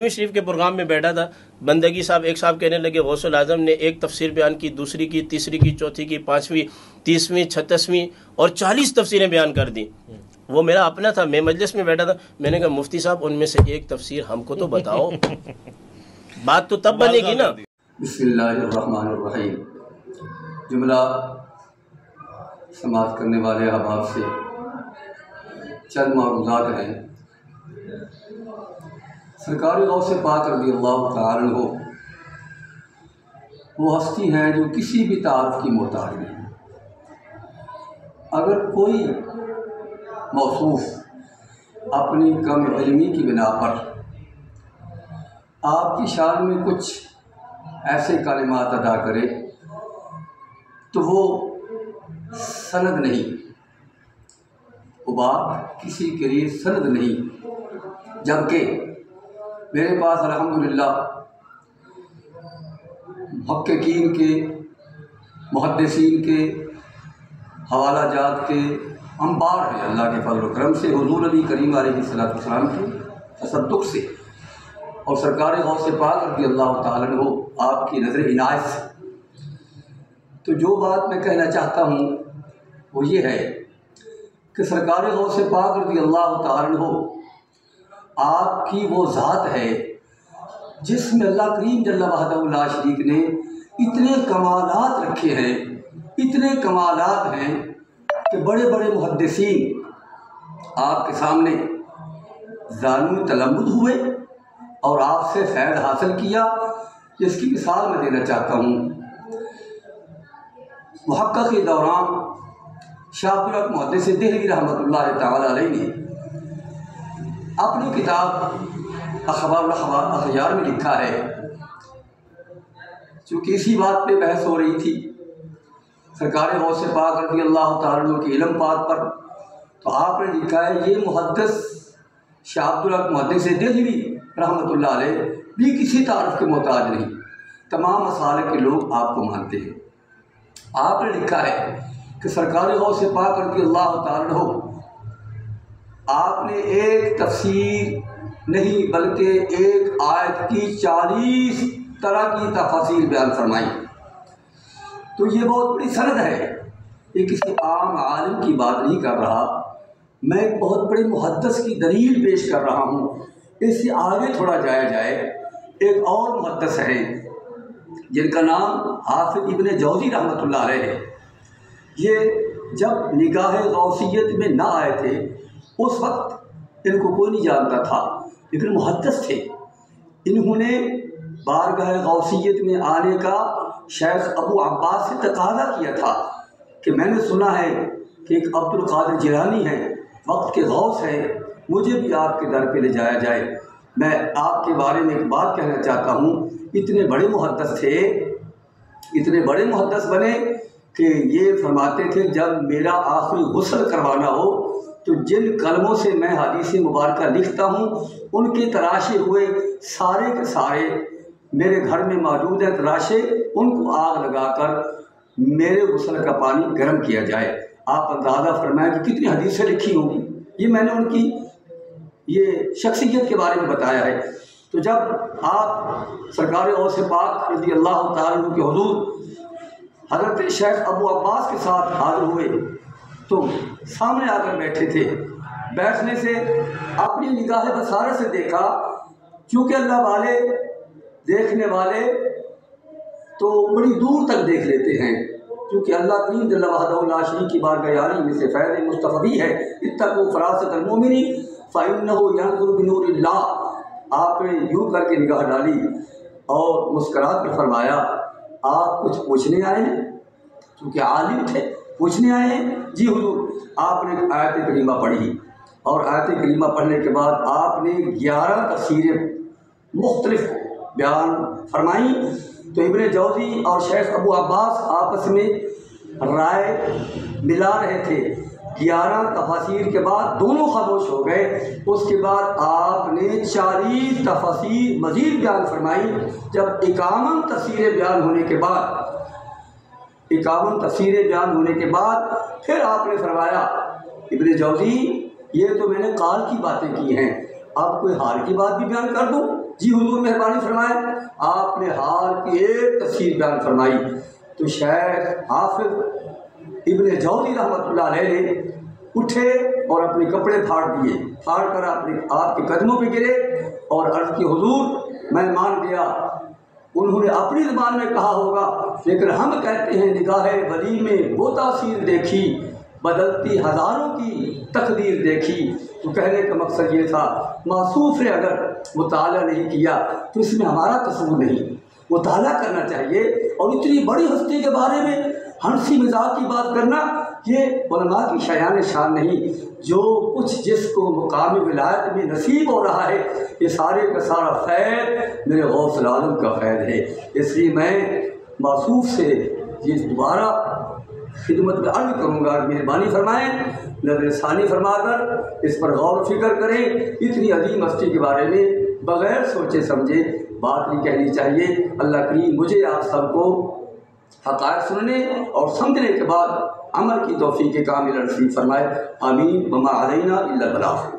शरीफ के प्रोग्राम में बैठा था, बंदगी साहब एक साहब कहने लगे गौसुल आजम ने एक तफसीर बयान की, दूसरी की, तीसरी की, चौथी की, 5वीं, 30वीं, 36वीं और 40 तफसीरें बयान कर दी। वो मेरा अपना था, मैं मजलिस में बैठा था, मैंने कहा मुफ्ती साहब उनमें से एक तफसीर हमको तो बताओ। बात तो तब बनेगी ना। बिस्मिल्लाहिर्रहमानिर्रहीम। जुमला समाप्त करने वाले अहबाब से चंद मारूज़ात हैं। सरकार गौसे पाक रज़ियल्लाहु तआला अन्हु वो हस्ती हैं जो किसी भी तारीफ़ की मोहताज नहीं। अगर कोई मौसूफ़ अपनी कम इल्मी की बिना पर आपकी शान में कुछ ऐसे कलिमात अदा करे तो वो सनद नहीं, वो बात किसी के लिए सनद नहीं। जबकि मेरे पास अल्हम्दुलिल्लाह मुहक्किकीन के, मुहद्दिसीन के, हवाला जात के अंबार है अल्लाह के फज़ल व करम से, हुज़ूर नबी करीम अलैहिस्सलातु वस्सलाम के तसद्दुक़ से और सरकार गौसे पाक रज़ियल्लाहु तआला अन्हु आपकी नज़र इनायत से। तो जो बात मैं कहना चाहता हूँ वो ये है कि सरकार गौसे पाक रज़ियल्लाहु तआला अन्हु आपकी वो ज़ात है जिसमें अल्लाह करीम जल्ला वहदहु ला शरीक ने इतने कमालात रखे हैं, इतने कमालात हैं कि बड़े बड़े मुहद्दिसीन आपके सामने ज़ानुन तलम्मुद हुए और आपसे फ़ैज़ हासिल किया। जिसकी मिसाल मैं देना चाहता हूँ। मुहक्किक़ दौरान शाह अब्दुल हक मुहद्दिस देहलवी रहमतुल्लाह तआला अलैह ने अपनी किताब अख़बारुल अख़यार में लिखा है, चूँकि इसी बात पे बहस हो रही थी सरकार गौसे पाक रज़ियल्लाहु तआला अन्हु के इल्म पाक पर, तो आपने लिखा है ये मुहद्दिस शाह अब्दुल हक मुहद्दिस देहलवी रहमतुल्लाह अलैह भी किसी तारीफ़ के मोहताज नहीं, तमाम मसाले के लोग आपको मानते हैं। आपने लिखा है कि सरकार गौसे पाक रज़ियल्लाहु तआला अन्हु आपने एक तफसीर नहीं बल्कि एक आयत की 40 तरह की तफसीर बयान फरमाई। तो ये बहुत बड़ी सनद है, ये किसी आम आलिम की बात नहीं कर रहा, मैं एक बहुत बड़े मुहद्दिस की दलील पेश कर रहा हूँ। इससे आगे थोड़ा जाया जाए, एक और मुहद्दिस है जिनका नाम हाफिज़ इब्न जौज़ी रहमतुल्लाह अलैह है। ये जब निगाह गौसियत में ना आए थे उस वक्त इनको कोई नहीं जानता था, लेकिन मुहद्दिस थे। इन्होंने बारगाह गौसियत में आने का शेख अबू अब्बास से तकाज़ा किया था कि मैंने सुना है कि एक अब्दुल कादिर जिलानी है, वक्त के गौस है, मुझे भी आपके दर पे ले जाया जाए। मैं आपके बारे में एक बात कहना चाहता हूँ, इतने बड़े मुहद्दिस थे, इतने बड़े मुहद्दिस बने कि ये फरमाते थे जब मेरा आखिरी गुस्ल करवाना हो तो जिन कलमों से मैं हदीस मुबारका लिखता हूँ उनके तराशे हुए सारे के सारे मेरे घर में मौजूद है तराशे, उनको आग लगाकर मेरे गुस्ल का पानी गर्म किया जाए। आप अंदाज़ा फरमाएं कि कितनी हदीसें लिखी होंगी। ये मैंने उनकी ये शख्सियत के बारे में बताया है। तो जब आप सरकार गौसे पाक रज़ियल्लाहु तआला अन्हु के हुज़ूर हज़रत शेख अबू अब्बास के साथ हाज़िर हुए तो सामने आकर बैठे थे। बैठने से अपनी निगाह बसारत से देखा, क्योंकि अल्लाह वाले देखने वाले तो बड़ी दूर तक देख लेते हैं, क्योंकि अल्लाह करीम जल्ला वहदहु ला शरीक की बारगाह आली में से फ़ैज़ मुस्तफ़ी है, इत्तक़ू फ़रासतल मुमिनी फ़इन्नहु यंज़ुरु बिनूरिल्लाह। आपने यूँ करके निगाह डाली और मुस्कुरात कर फरमाया आप कुछ पूछने आए हैं? क्योंकि आलिम थे, पूछने आए हैं? जी हुजूर। आपने आयत करीमा पढ़ी और आयत करीमा पढ़ने के बाद आपने 11 तफसीरें मुख्तलिफ बयान फरमाई। तो इब्न जौज़ी और शेख अबू अब्बास आपस में राय मिला रहे थे। 11 तफसीर के बाद दोनों खामोश हो गए। उसके बाद आपने 40 तफसीर मज़ीद बयान फरमाई। जब 51 तफसीरें बयान होने के बाद 51 तफसीरें बयान होने के बाद फिर आपने फरमाया इब्न जौज़ी ये तो मैंने काल की बातें की हैं, अब कोई हाल की बात भी बयान कर दूँ? जी हुजूर मेहरबानी फरमाए, आपने हाल की एक तफसीर बयान फरमाई तो शेख हाफिज इब्ने जौज़ी रहमतुल्लाह अलैह ने उठे और अपने कपड़े फाड़ दिए, फाड़ कर आपके कदमों पे गिरे और अर्ज़ की हुजूर मैं मान गया। उन्होंने अपनी ज़बान में कहा होगा, लेकिन हम कहते हैं निगाहे वली में वो तासीर देखी, बदलती हज़ारों की तकदीर देखी। तो कहने का मकसद ये था, मासूफ ने अगर मुताला नहीं किया तो इसमें हमारा कसूर नहीं, मुताला करना चाहिए। और इतनी बड़ी हस्ती के बारे में हंसी मजाक की बात करना, ये उलमा की शयान शान नहीं। जो कुछ जिसको मुकाम विलायत में नसीब हो रहा है, ये सारे का सारा फैज़ मेरे गौस आज़म का फैज़ है। इसलिए मैं मासूफ से ये दोबारा खिदमत में अर्ज़ करूँगा, मेहरबानी फरमाएँ, नज़र सानी फरमाकर इस पर गौर फिक्र करें। इतनी अजीम हस्ती के बारे में बग़ैर सोचे समझे बात नहीं कहनी चाहिए। अल्लाह करीम मुझे आप सबको हक़ाइक़ सुनने और समझने के बाद अमल की तौफ़ीक़ कामिल नसीब फरमाए। आमीन। वमा अलैना इल्लल बलाग़।